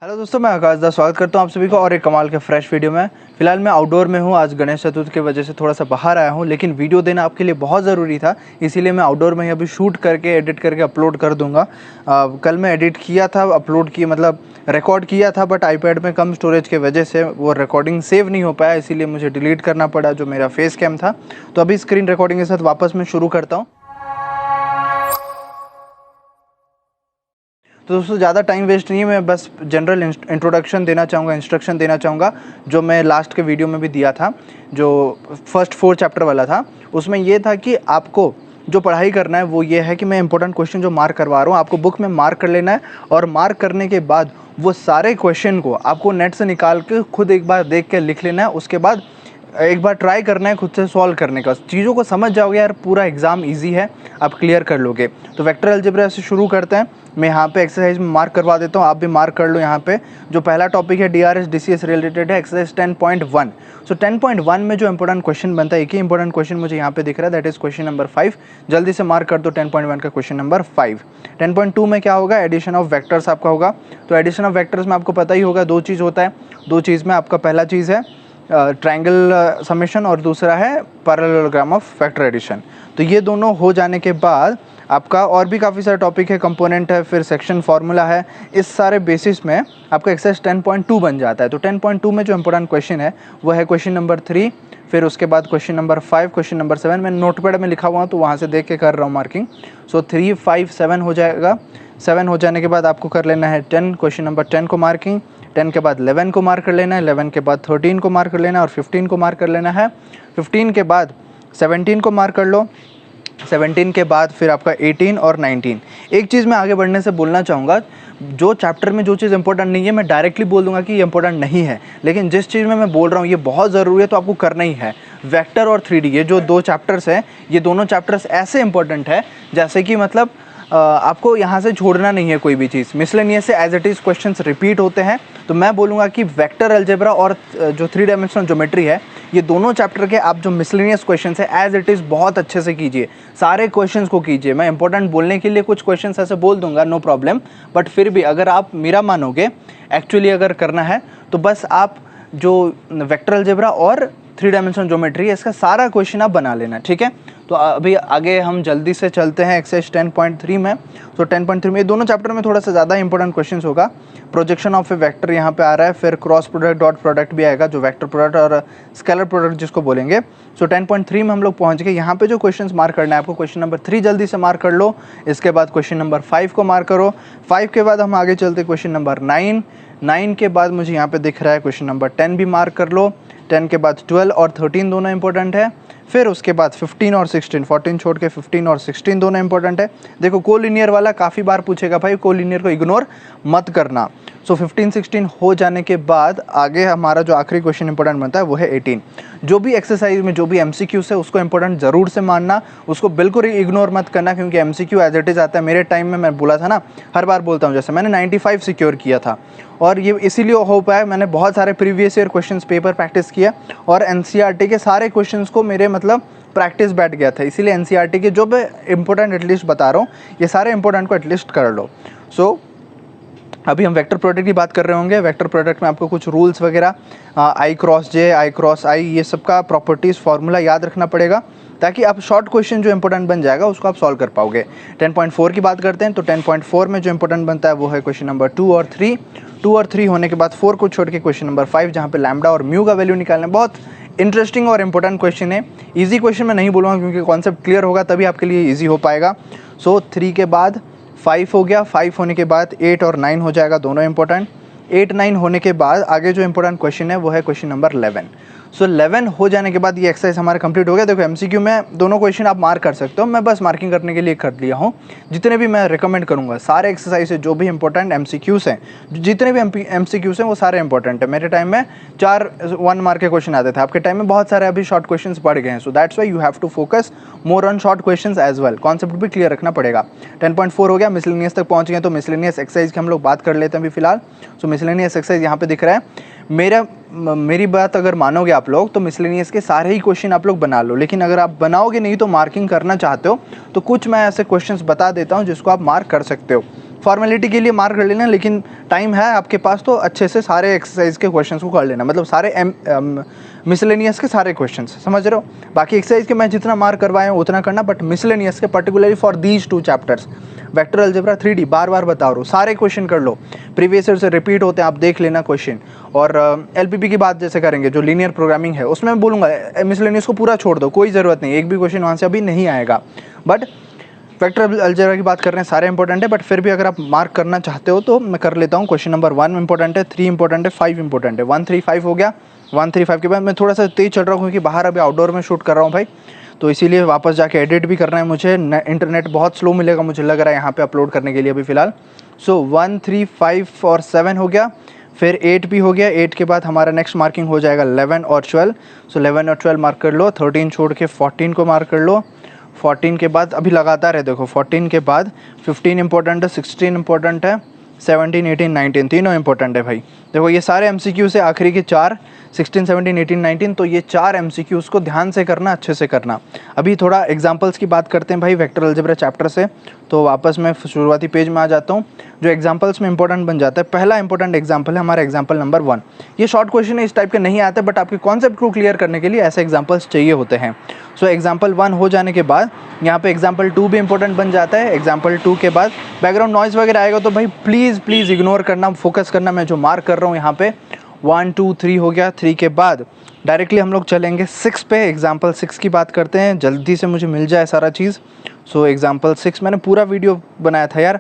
Hello दोस्तों, मैं आकाश दास स्वागत करता हूं आप सभी को और एक कमाल के फ्रेश वीडियो में। फिलहाल मैं आउटडोर में हूं। आज गणेश चतुर्थी की वजह से थोड़ा सा बाहर आया हूं, लेकिन वीडियो देना आपके लिए बहुत ज़रूरी था, इसीलिए मैं आउटडोर में ही अभी शूट करके एडिट करके अपलोड कर दूंगा। कल मैं एडिट किया था, अपलोड किया मतलब रिकॉर्ड किया था, बट आईपैड में कम स्टोरेज की वजह से वो रिकॉर्डिंग सेव नहीं हो पाया, इसीलिए मुझे डिलीट करना पड़ा जो मेरा फेस कैम था। तो अभी स्क्रीन रिकॉर्डिंग के साथ वापस मैं शुरू करता हूँ। तो दोस्तों, ज़्यादा टाइम वेस्ट नहीं है, मैं बस जनरल इंट्रोडक्शन देना चाहूँगा, इंस्ट्रक्शन देना चाहूँगा जो मैं लास्ट के वीडियो में भी दिया था, जो फर्स्ट 4 चैप्टर वाला था। उसमें ये था कि आपको जो पढ़ाई करना है वो ये है कि मैं इंपॉर्टेंट क्वेश्चन जो मार्क करवा रहा हूँ आपको बुक में मार्क कर लेना है, और मार्क करने के बाद वो सारे क्वेश्चन को आपको नेट से निकाल के खुद एक बार देख के लिख लेना है। उसके बाद एक बार ट्राई करना है खुद से सॉल्व करने का। चीज़ों को समझ जाओगे यार, पूरा एग्ज़ाम इजी है, आप क्लियर कर लोगे। तो वेक्टर अलजेब्रा से शुरू करते हैं। मैं यहाँ पे एक्सरसाइज में मार्क करवा देता हूँ, आप भी मार्क कर लो। यहाँ पे जो पहला टॉपिक है डीआरएस डीसीएस रिलेटेड है, एक्सरसाइज 10.1। सो 10.1 में जो इंपॉर्टेंट क्वेश्चन बनता है, एक ही इंपॉर्टेंट क्वेश्चन मुझे यहाँ पे दिख रहा है, दैट इज़ क्वेश्चन नंबर 5। जल्दी से मार्क कर दो 10.1 का क्वेश्चन नंबर 5। 10.2 में क्या होगा, एडिशन ऑफ वेक्टर्स आपका होगा। तो एडिशन ऑफ वेक्टर्स में आपको पता ही होगा, दो चीज़ होता है। दो चीज़ में आपका पहला चीज़ है ट्रायंगल समेशन और दूसरा है पैरेललोग्राम ऑफ वेक्टर एडिशन। तो ये दोनों हो जाने के बाद आपका और भी काफ़ी सारे टॉपिक है, कंपोनेंट है, फिर सेक्शन फार्मूला है। इस सारे बेसिस में आपका एक्सरसाइज 10.2 बन जाता है। तो 10.2 में जो इंपॉर्टेंट क्वेश्चन है वो है क्वेश्चन नंबर 3, फिर उसके बाद क्वेश्चन नंबर 5, क्वेश्चन नंबर 7। मैं नोटपैड में लिखा हुआ हूँ तो वहाँ से देख के कर रहा हूँ मार्किंग। सो 3, 5, 7 हो जाएगा। 7 हो जाने के बाद आपको कर लेना है 10, क्वेश्चन नंबर 10 को मार्किंग। 10 के बाद 11 को मार्क कर लेना है, 11 के बाद 13 को मार्क कर लेना है और 15 को मार्क कर लेना है। 15 के बाद 17 को मार्क कर लो। 17 के बाद फिर आपका 18 और 19। एक चीज़ मैं आगे बढ़ने से बोलना चाहूँगा, जो चैप्टर में जो चीज़ इंपॉर्टेंट नहीं है मैं डायरेक्टली बोल दूंगा कि ये इंपॉर्टेंट नहीं है, लेकिन जिस चीज़ में मैं बोल रहा हूँ ये बहुत ज़रूरी है तो आपको करना ही है। वेक्टर और 3D ये जो दो चैप्टर्स हैं, ये दोनों चैप्टर्स ऐसे इंपॉर्टेंट है जैसे कि मतलब आपको यहाँ से छोड़ना नहीं है कोई भी चीज़। मिसलेनियस से as it is questions repeat होते हैं, तो मैं बोलूँगा कि वेक्टर अलजेब्रा और जो 3 डायमेंशनल ज्योमेट्री है, ये दोनों चैप्टर के आप जो मिसलेनियस क्वेश्चंस है एज इट इज़ बहुत अच्छे से कीजिए, सारे क्वेश्चंस को कीजिए। मैं इंपॉर्टेंट बोलने के लिए कुछ क्वेश्चंस ऐसे बोल दूंगा, नो प्रॉब्लम, बट फिर भी अगर आप मेरा मानोगे एक्चुअली अगर करना है तो बस आप जो वेक्टर अलजेब्रा और 3 डायमेंशनल ज्योमेट्री है इसका सारा क्वेश्चन आप बना लेना, ठीक है। तो अभी आगे हम जल्दी से चलते हैं एक्सरसाइज 10.3 में। तो 10.3 में ये दोनों चैप्टर में थोड़ा सा ज़्यादा इंपॉर्टेंट क्वेश्चंस होगा। प्रोजेक्शन ऑफ ए वेक्टर यहाँ पे आ रहा है, फिर क्रॉस प्रोडक्ट डॉट प्रोडक्ट भी आएगा, जो वेक्टर प्रोडक्ट और स्केलर प्रोडक्ट जिसको बोलेंगे। सो 10.3 में हम लोग पहुँच गए। यहाँ पे जो क्वेश्चंस मार्क करना है आपको, क्वेश्चन नंबर 3 जल्दी से मार्क कर लो, इसके बाद क्वेश्चन नंबर 5 को मार्क करो। 5 के बाद हम आगे चलते क्वेश्चन नंबर 9। 9 के बाद मुझे यहाँ पे दिख रहा है क्वेश्चन नंबर 10 भी मार्क कर लो। 10 के बाद 12 और 13 दोनों इंपॉर्टेंट है। फिर उसके बाद 15 और 16, 14 छोड़ के 15 और 16 दोनों इंपॉर्टेंट है। देखो कोलिनियर वाला काफ़ी बार पूछेगा भाई, कोलिनियर को इग्नोर मत करना। सो 15, 16 हो जाने के बाद आगे हमारा जो आखिरी क्वेश्चन इंपॉर्टेंट बनता है वो है 18। जो भी एक्सरसाइज में जो भी MCQs है उसको इंपॉर्टेंट ज़रूर से मानना, उसको बिल्कुल ही इग्नोर मत करना, क्योंकि MCQ एज इट इज़ आता है। मेरे टाइम में मैं बोला था ना, हर बार बोलता हूँ, जैसे मैंने 95 सिक्योर किया था, और ये इसीलिए हो पाया, मैंने बहुत सारे previous year questions paper practice किया और NCERT के सारे क्वेश्चंस को मेरे मतलब प्रैक्टिस बैठ गया था। इसीलिए NCERT के जो भी इंपॉर्टेंट एटलीस्ट बता रहा हूँ, ये सारे इंपॉर्टेंट को एटलीस्ट कर लो। सो अभी हम वेक्टर प्रोडक्ट की बात कर रहे होंगे। वेक्टर प्रोडक्ट में आपको कुछ रूल्स वगैरह I cross J, I cross I, ये सब का प्रॉपर्टीज़ फार्मूला याद रखना पड़ेगा, ताकि आप शॉर्ट क्वेश्चन जो इंपॉर्टेंट बन जाएगा उसको आप सॉल्व कर पाओगे। 10.4 की बात करते हैं। तो 10.4 में जो इंपॉर्टेंट बनता है वो है क्वेश्चन नंबर 2 और 3। 2 और 3 होने के बाद 4 को छोड़ के क्वेश्चन नंबर 5, जहाँ पे लैम्डा और म्यू का वैल्यू निकालना है। बहुत इंटरेस्टिंग और इंपॉर्टेंट क्वेश्चन है। ईजी क्वेश्चन मैं नहीं बोलूँगा, क्योंकि कॉन्सेप्ट क्लियर होगा तभी आपके लिए ईजी हो पाएगा। सो 3 के बाद 5 हो गया, 5 होने के बाद 8 और 9 हो जाएगा, दोनों इंपॉर्टेंट। 8, 9 होने के बाद आगे जो इंपॉर्टेंट क्वेश्चन है वो है क्वेश्चन नंबर 11। सो 11 हो जाने के बाद ये एक्सरसाइज हमारा कंप्लीट हो गया। देखो MCQ में दोनों क्वेश्चन आप मार्क कर सकते हो, मैं बस मार्किंग करने के लिए कर लिया हूँ। जितने भी मैं रिकमेंड करूँगा, सारे एक्सरसाइज जो भी इंपॉर्टेंट MCQs हैं, जितने भी MCQs हैं वो सारे इंपॉर्टेंट है। मेरे टाइम में 4 1 मार्क के क्वेश्चन आते थे, आपके टाइम में बहुत सारे अभी शॉर्ट क्वेश्चन बढ़ गए हैं। So that's why you have to focus more on short question as well. Concept भी क्लियर रखना पड़ेगा। 10.4 हो गया, मिसलेनियस तक पहुँच गए। तो मिसलेनियस एक्सरसाइज की हम लोग बात कर लेते हैं अभी फिलहाल। सो मिसलेनियस एक्सरसाइज यहाँ पे दिख रहा है। मेरी बात अगर मानोगे आप लोग तो मिसलेनियस के सारे ही क्वेश्चन आप लोग बना लो, लेकिन अगर आप बनाओगे नहीं तो मार्किंग करना चाहते हो तो कुछ मैं ऐसे क्वेश्चंस बता देता हूं जिसको आप मार्क कर सकते हो। फॉर्मेलिटी के लिए मार्क कर लेना, लेकिन टाइम है आपके पास तो अच्छे से सारे एक्सरसाइज के क्वेश्चंस को कर लेना, मतलब सारे मिसलेनियस के सारे क्वेश्चंस, समझ रहे हो। बाकी एक्सरसाइज के मैं जितना मार्क करवाया हूँ उतना करना, बट मिसलेनियस के particularly for these 2 chapters vector algebra 3D बार बार बता रहा हूँ, सारे क्वेश्चन कर लो, प्रीवियस ईयर से रिपीट होते हैं, आप देख लेना क्वेश्चन। और LPP की बात जैसे करेंगे, जो लीनियर प्रोग्रामिंग है उसमें मैं बोलूँगा मिसलेनियस को पूरा छोड़ दो, कोई ज़रूरत नहीं, एक भी क्वेश्चन वहाँ से अभी नहीं आएगा। बट वेक्टर अलजेब्रा की बात कर रहे हैं, सारे इंपॉर्टेंट है, बट फिर भी अगर आप मार्क करना चाहते हो तो मैं कर लेता हूँ। क्वेश्चन नंबर 1 इंपॉर्टेंट है, 3 इंपॉर्टेंट है, 5 इंपॉर्टेंट है। 1 3 5 हो गया। 1 3 5 के बाद मैं थोड़ा सा तेज चल रहा हूँ क्योंकि बाहर अभी आउटडोर में शूट कर रहा हूँ भाई, तो इसीलिए वापस जाके एडिट भी करना है मुझे, इंटरनेट बहुत स्लो मिलेगा मुझे लग रहा है यहाँ पे अपलोड करने के लिए अभी फ़िलहाल। सो 1 3 5 और 7 हो गया, फिर 8 भी हो गया। 8 के बाद हमारा नेक्स्ट मार्किंग हो जाएगा 11 और 12। सो 11 और 12 मार्क कर लो, 13 छोड़ के 14 को मार्क कर लो। 14 के बाद अभी लगातार है देखो, 14 के बाद 15 इंपॉर्टेंट है, 16 इंपॉर्टेंट है, 17 18 19 तीनों इंपॉर्टेंट है भाई। देखो ये सारे MCQ से आखिरी के 4 16 17 18 19, तो ये 4 MCQs को ध्यान से करना, अच्छे से करना। अभी थोड़ा एग्जांपल्स की बात करते हैं भाई वेक्टर अलजेब्रा चैप्टर से, तो वापस मैं शुरुआती पेज में आ जाता हूँ। जो एग्जांपल्स में इंपॉर्टेंट बन जाता है, पहला इंपॉर्टेंट एग्जांपल है हमारा एग्जांपल नंबर 1। ये शॉर्ट क्वेश्चन है, इस टाइप के नहीं आते, बट आपके कॉन्सेप्ट को क्लियर करने के लिए ऐसे एग्जांपल्स चाहिए होते हैं। सो एग्जांपल 1 हो जाने के बाद यहाँ पे एग्जांपल 2 भी इंपॉर्टेंट बन जाता है। एग्जांपल 2 के बाद बैकग्राउंड नॉइज़ वगैरह आएगा तो भाई प्लीज़ इग्नोर करना, फोकस करना, मैं जो मार्क कर रहा हूँ यहाँ पे। 1 2 3 हो गया। 3 के बाद डायरेक्टली हम लोग चलेंगे 6 पे। एग्जांपल 6 की बात करते हैं, जल्दी से मुझे मिल जाए सारा चीज़। सो एग्जांपल 6 मैंने पूरा वीडियो बनाया था यार,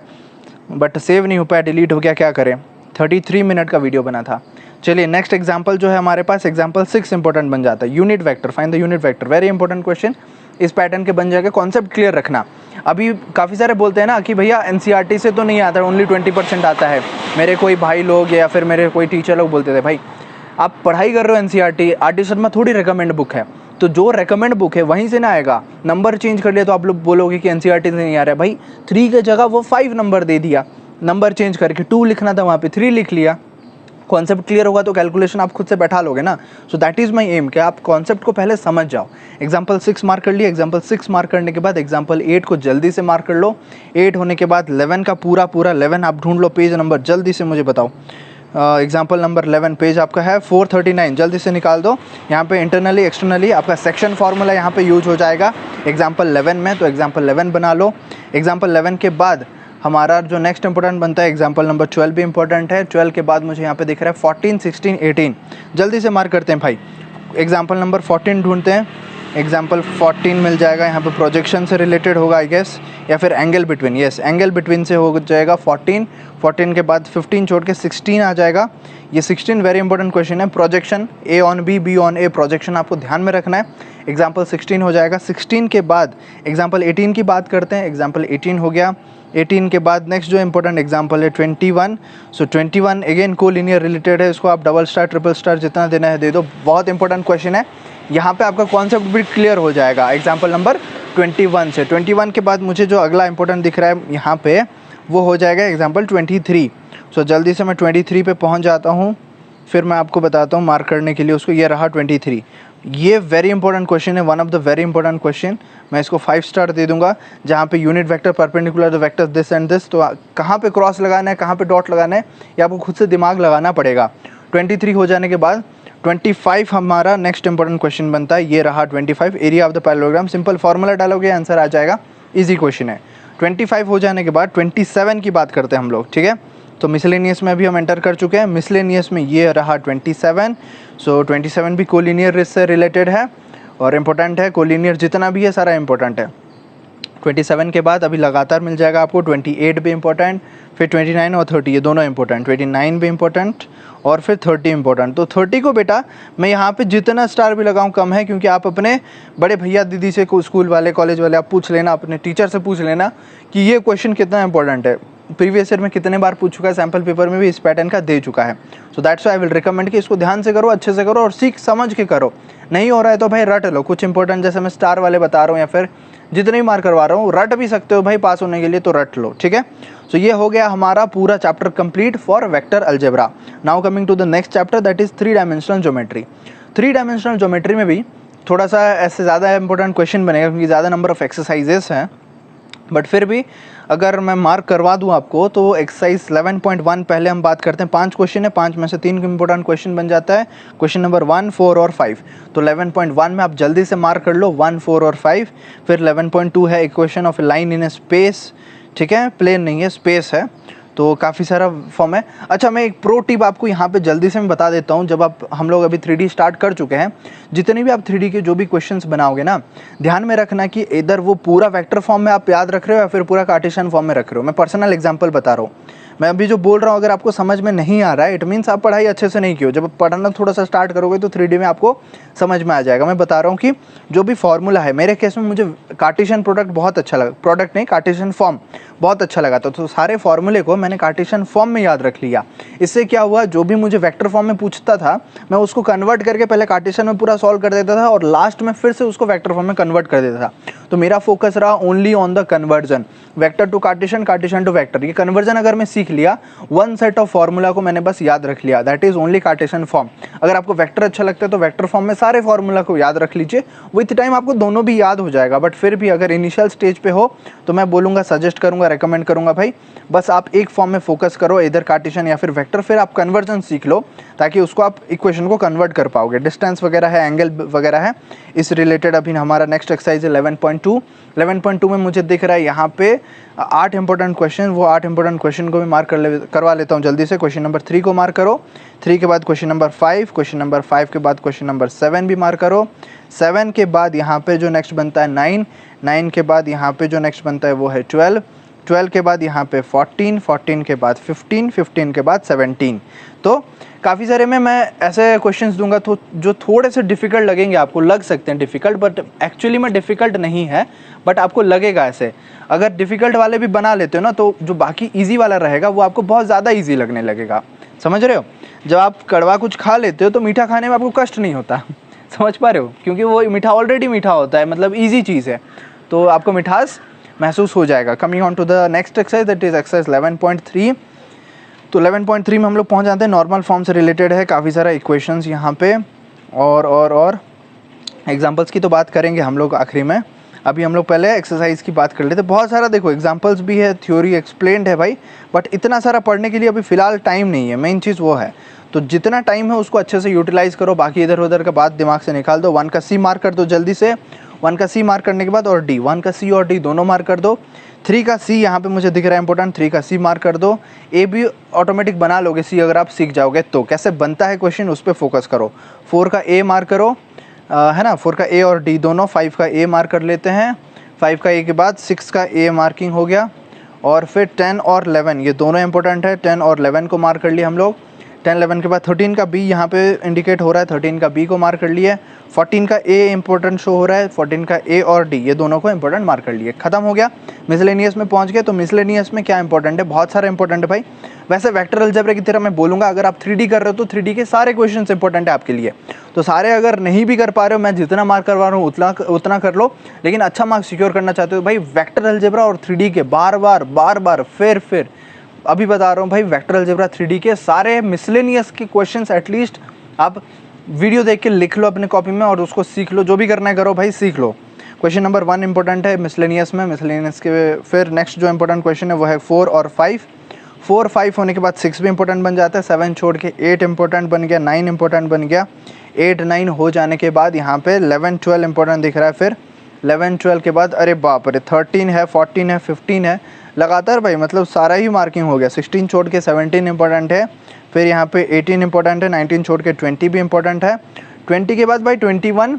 बट सेव नहीं हो पाया, डिलीट हो गया, क्या करें। 33 मिनट का वीडियो बना था। चलिए नेक्स्ट एग्जांपल जो है हमारे पास, एग्जांपल 6 इंपॉर्टेंट बन जाता है। Unit vector, find the unit vector, very important question, इस पैटर्न के बन जाएगा। कॉन्सेप्ट क्लियर रखना। अभी काफ़ी सारे बोलते हैं ना कि भैया NCERT से तो नहीं आता, ओनली 20% आता है। मेरे कोई भाई लोग या फिर मेरे कोई टीचर लोग बोलते थे भाई आप पढ़ाई कर रहे हो NCERT, RT शर्मा थोड़ी रिकमेंड बुक है, तो जो रेकमेंड बुक है वहीं से ना आएगा। नंबर चेंज कर लिया तो आप लोग बोलोगे कि NCERT से नहीं आ रहा है। भाई 3 की जगह वो 5 नंबर दे दिया, नंबर चेंज करके 2 लिखना था वहाँ पे 3 लिख लिया। कॉन्सेप्ट क्लियर होगा तो कैलकुलेशन आप खुद से बैठा लोगे ना। So that is my aim कि आप कॉन्सेप्ट को पहले समझ जाओ। एग्जाम्पल 6 मार्क कर लिए। एग्जाम्पल 6 मार्क करने के बाद एग्जाम्पल 8 को जल्दी से मार्क कर लो। 8 होने के बाद 11 का पूरा 11 आप ढूंढ लो, पेज नंबर जल्दी से मुझे बताओ। एग्जाम्पल नंबर 11 पेज आपका है 439, जल्दी से निकाल दो। यहाँ पे इंटरनली एक्सटर्नली आपका सेक्शन फार्मूला यहाँ पे यूज हो जाएगा एग्जाम्पल 11 में, तो एग्जाम्पल 11 बना लो। एग्जाम्पल 11 के बाद हमारा जो नेक्स्ट इंपॉर्टेंट बनता है एग्जाम्पल नंबर 12 भी इंपॉर्टेंट है। 12 के बाद मुझे यहाँ पे दिख रहा है 14 16 18, जल्दी से मार्क करते हैं भाई। एग्जाम्पल नंबर 14 ढूंढते हैं। एग्जाम्पल 14 मिल जाएगा, यहाँ पे प्रोजेक्शन से रिलेटेड होगा आई गेस, या फिर angle between, yes angle between से हो जाएगा 14। 14 के बाद 15 छोड़ के 16 आ जाएगा। ये 16 वेरी इंपॉर्टेंट क्वेश्चन है। Projection A on B, B on A, projection आपको ध्यान में रखना है। एग्जाम्पल 16 हो जाएगा। 16 के बाद एग्जाम्पल 18 की बात करते हैं। एग्जाम्पल 18 हो गया। 18 के बाद नेक्स्ट जो इंपॉर्टेंट एग्जाम्पल है 21। सो 21 अगेन को लीनियर रिलेटेड है, इसको आप डबल स्टार ट्रिपल स्टार जितना देना है दे दो, बहुत इंपॉर्टेंट क्वेश्चन है। यहाँ पे आपका कॉन्सेप्ट भी क्लियर हो जाएगा एग्जाम्पल नंबर 21 से। 21 के बाद मुझे जो अगला इंपॉर्टेंट दिख रहा है यहाँ पे वो हो जाएगा एग्जाम्पल 23। सो जल्दी से मैं 23 पे पहुँच जाता हूँ, फिर मैं आपको बताता हूँ मार्क करने के लिए उसको। ये रहा 23। ये वेरी इंपॉर्टेंट क्वेश्चन है, one of the very important question. मैं इसको 5 स्टार दे दूंगा। जहाँ पे unit vector perpendicular the vector this and this, तो कहाँ पे क्रॉस लगाना है, कहाँ पे डॉट लगाना है, ये आपको खुद से दिमाग लगाना पड़ेगा। 23 हो जाने के बाद 25 हमारा नेक्स्ट इंपॉर्टेंट क्वेश्चन बनता है। ये रहा 25, area of the parallelogram, simple formula डालोगे आंसर आ जाएगा, इजी क्वेश्चन है। 25 हो जाने के बाद 27 की बात करते हैं हम लोग, ठीक है। तो मिसलेनियस में भी हम एंटर कर चुके हैं। मिसलेनियस में ये रहा 27। सो 27 भी कोलिनियर से रिलेटेड है और इम्पोर्टेंट है। कोलिनियर जितना भी है सारा इम्पोर्टेंट है। 27 के बाद अभी लगातार मिल जाएगा आपको 28 भी इम्पोर्टेंट, फिर 29 और 30 ये दोनों इम्पोर्टेंट। 29 भी इम्पोर्टेंट और फिर 30 इम्पोर्टेंट। तो 30 को बेटा मैं यहाँ पे जितना स्टार भी लगाऊँ कम है, क्योंकि आप अपने बड़े भैया दीदी से, स्कूल वाले कॉलेज वाले आप पूछ लेना, अपने टीचर से पूछ लेना कि ये क्वेश्चन कितना इंपॉर्टेंट है। प्रीवियस ईयर में कितने बार पूछ चुका है, सैम्पल पेपर में भी इस पैटर्न का दे चुका है। So that's why I will recommend कि इसको ध्यान से करो, अच्छे से करो और सीख समझ के करो। नहीं हो रहा है तो भाई रट लो कुछ इंपॉर्टेंट, जैसे मैं स्टार वाले बता रहा हूँ या फिर जितने भी मार्क करवा रहा हूँ, रट भी सकते हो भाई पास होने के लिए, तो रट लो, ठीक है। सो ये हो गया हमारा पूरा chapter complete for vector algebra. Now coming to the next chapter, that is 3 dimensional geometry. 3 dimensional geometry में भी थोड़ा सा ऐसे ज़्यादा इंपॉर्टेंट क्वेश्चन बनेगा क्योंकि ज़्यादा नंबर ऑफ एक्सरसाइजेस हैं। बट फिर भी अगर मैं मार्क करवा दूं आपको तो एक्सरसाइज 11.1 पहले हम बात करते हैं। 5 क्वेश्चन है, 5 में से 3 इंपॉर्टेंट क्वेश्चन बन जाता है। क्वेश्चन नंबर 1, 4 और 5। तो 11.1 में आप जल्दी से मार्क कर लो 1, 4 और 5। फिर 11.2 है equation of A line in A space, ठीक है, प्लेन नहीं है, स्पेस है, तो काफ़ी सारा फॉर्म है। अच्छा, मैं एक प्रो टिप आपको यहाँ पे जल्दी से मैं बता देता हूँ। जब आप हम लोग अभी 3D स्टार्ट कर चुके हैं, जितने भी आप 3D के जो भी क्वेश्चंस बनाओगे ना, ध्यान में रखना कि इधर वो पूरा वेक्टर फॉर्म में आप याद रख रहे हो या फिर पूरा कार्टेशियन फॉर्म में रख रहे हो। मैं पर्सनल एग्जांपल बता रहा हूँ। मैं अभी जो बोल रहा हूँ अगर आपको समझ में नहीं आ रहा है, इट मीन्स आप पढ़ाई अच्छे से नहीं की हो। जब पढ़ना थोड़ा सा स्टार्ट करोगे तो 3D में आपको समझ में आ जाएगा। मैं बता रहा हूँ कि जो भी फॉर्मूला है, मेरे केस में मुझे कार्टेशियन प्रोडक्ट बहुत अच्छा लगा, प्रोडक्ट नहीं कार्टेशियन फॉर्म बहुत अच्छा लगा था। तो सारे फॉर्मूले को मैंने कार्टेशियन फॉर्म में याद रख लिया। इससे क्या हुआ, जो भी मुझे वेक्टर फॉर्म में पूछता था मैं उसको कन्वर्ट करके पहले कार्टेशियन में पूरा सॉल्व कर देता था और लास्ट में फिर से उसको वेक्टर फॉर्म में कन्वर्ट कर देता था। तो मेरा फोकस रहा only on the conversion, vector to cartesian, cartesian to vector. ये कन्वर्जन अगर मैं सीख लिया, वन सेट ऑफ फॉर्मूला को मैंने बस याद रख लिया, that is only Cartesian form. अगर आपको वेक्टर अच्छा लगता है तो वेक्टर फॉर्म में सारे फॉर्मूला को याद रख लीजिए, विथ टाइम आपको दोनों भी याद हो जाएगा। बट फिर भी अगर इनिशियल स्टेज पे हो तो मैं बोलूँगा, सजेस्ट करूँगा, रेकमेंड करूँगा भाई बस आप एक फॉर्म में फोकस करो, इधर कार्टेशियन या फिर वेक्टर, फिर आप कन्वर्जन सीख लो ताकि उसको आप इक्वेशन को कन्वर्ट कर पाओगे। डिस्टेंस वगैरह है, एंगल वगैरह है, इस रिलेटेड अभी हमारा नेक्स्ट एक्सरसाइज है 11.2। 11.2 में मुझे दिख रहा है यहाँ पे 8 इंपॉर्टेंट क्वेश्चन, वो 8 इंपॉर्टेंट क्वेश्चन को भी मार्क करवा लेता हूँ जल्दी से। क्वेश्चन नंबर 3 को मार्क करो, 3 के बाद क्वेश्चन नंबर 5, क्वेश्चन नंबर 5 के बाद क्वेश्चन नंबर 7 भी मार्क करो। 7 के बाद यहाँ पे जो नेक्स्ट बनता है 9, 9 के बाद यहाँ पे जो नेक्स्ट बनता है वो है 12, 12 के बाद यहाँ पे 14, 14 के बाद 15, 15 के बाद 17। तो काफ़ी सारे में मैं ऐसे क्वेश्चंस दूंगा तो जो थोड़े से डिफ़िकल्ट लगेंगे, आपको लग सकते हैं डिफ़िकल्ट, बट एक्चुअली में डिफ़िकल्ट नहीं है, बट आपको लगेगा ऐसे। अगर डिफ़िकल्ट वाले भी बना लेते हो ना तो जो बाकी ईजी वाला रहेगा वो आपको बहुत ज़्यादा ईजी लगने लगेगा। समझ रहे हो? जब आप कड़वा कुछ खा लेते हो तो मीठा खाने में आपको कष्ट नहीं होता समझ पा रहे हो? क्योंकि वो मीठा ऑलरेडी मीठा होता है, मतलब ईजी चीज़ है, तो आपको मिठास महसूस हो जाएगा। Coming on to the next exercise, that is exercise 11.3। तो 11.3 में हम लोग पहुंच जाते हैं, नॉर्मल फॉर्म से रिलेटेड है, काफ़ी सारा इक्वेशंस यहाँ पे और एग्जांपल्स की तो बात करेंगे हम लोग आखिरी में। अभी हम लोग पहले एक्सरसाइज की बात कर लेते हैं। बहुत सारा देखो एग्जांपल्स भी है, थ्योरी एक्सप्लेन्ड है भाई, बट इतना सारा पढ़ने के लिए अभी फ़िलहाल टाइम नहीं है, मेन चीज़ वो है। तो जितना टाइम है उसको अच्छे से यूटिलाइज़ करो, बाकी इधर उधर का बात दिमाग से निकाल दो। 1 का सी मार्क कर दो जल्दी से, 1 का सी मार्क करने के बाद और डी, 1 का सी और डी दोनों मार्क कर दो। 3 का सी यहाँ पे मुझे दिख रहा है इंपॉर्टेंट, 3 का सी मार्क कर दो। ए भी ऑटोमेटिक बना लोगे सी अगर आप सीख जाओगे तो। कैसे बनता है क्वेश्चन उस पर फोकस करो। 4 का ए मार्क करो, है ना, 4 का ए और डी दोनों। 5 का ए मार्क कर लेते हैं, 5 का ए के बाद 6 का ए मार्किंग हो गया। और फिर 10 और 11 ये दोनों इंपॉर्टेंट है, 10 और 11 को मार्क कर लिए हम लोग। 10, 11 के बाद 13 का बी यहाँ पे इंडिकेट हो रहा है, 13 का बी को मार्क कर लिए। 14 का ए इंपॉर्टेंट शो हो रहा है, 14 का ए और डी ये दोनों को इंपॉर्टेंट मार्क कर लिए। खत्म हो गया, मिसलेनियस में पहुँच गए। तो मिसलेनियस में क्या इंपॉर्टेंट है, बहुत सारा इंपॉर्टेंट है भाई। वैसे वेक्टर अलजेब्रा की तरह मैं बोलूँगा, अगर आप 3D कर रहे हो तो 3D के सारे क्वेश्चन इंपॉर्टेंट है आपके लिए। तो सारे अगर नहीं भी कर पा रहे हो, मैं जितना मार्क करवा रहा हूँ उतना कर लो, लेकिन अच्छा मार्क्स सिक्योर करना चाहते हो भाई, वेक्टर अलजेब्रा और 3D के बार बार फिर अभी बता रहा हूँ भाई, वेक्टर अलजेब्रा 3D के सारे मिसलेनियस के क्वेश्चंस एटलीस्ट आप वीडियो देख के लिख लो अपने कॉपी में और उसको सीख लो, जो भी करना है करो भाई, सीख लो। क्वेश्चन नंबर 1 इंपॉर्टेंट है मिसलेनियस में, मिसलेनियस के फिर नेक्स्ट जो इंपॉर्टेंट क्वेश्चन है वो है 4 और 5। 4, 5 होने के बाद 6 भी इंपॉर्टेंट बन जाता है, 7 छोड़ के 8 इंपॉर्टेंट बन गया, 9 इंपॉर्टेंट बन गया। 8, 9 हो जाने के बाद यहाँ पे 11, 12 इंपॉर्टेंट दिख रहा है। फिर 11, 12 के बाद अरे बाप रे 13 है, 14 है, 15 है, लगातार भाई, मतलब सारा ही मार्किंग हो गया। 16 छोड़ के 17 इंपॉर्टेंट है। फिर यहाँ पे 18 इंपॉर्टेंट है, 19 छोड़ के 20 भी इंपॉर्टेंट है। 20 के बाद भाई 21,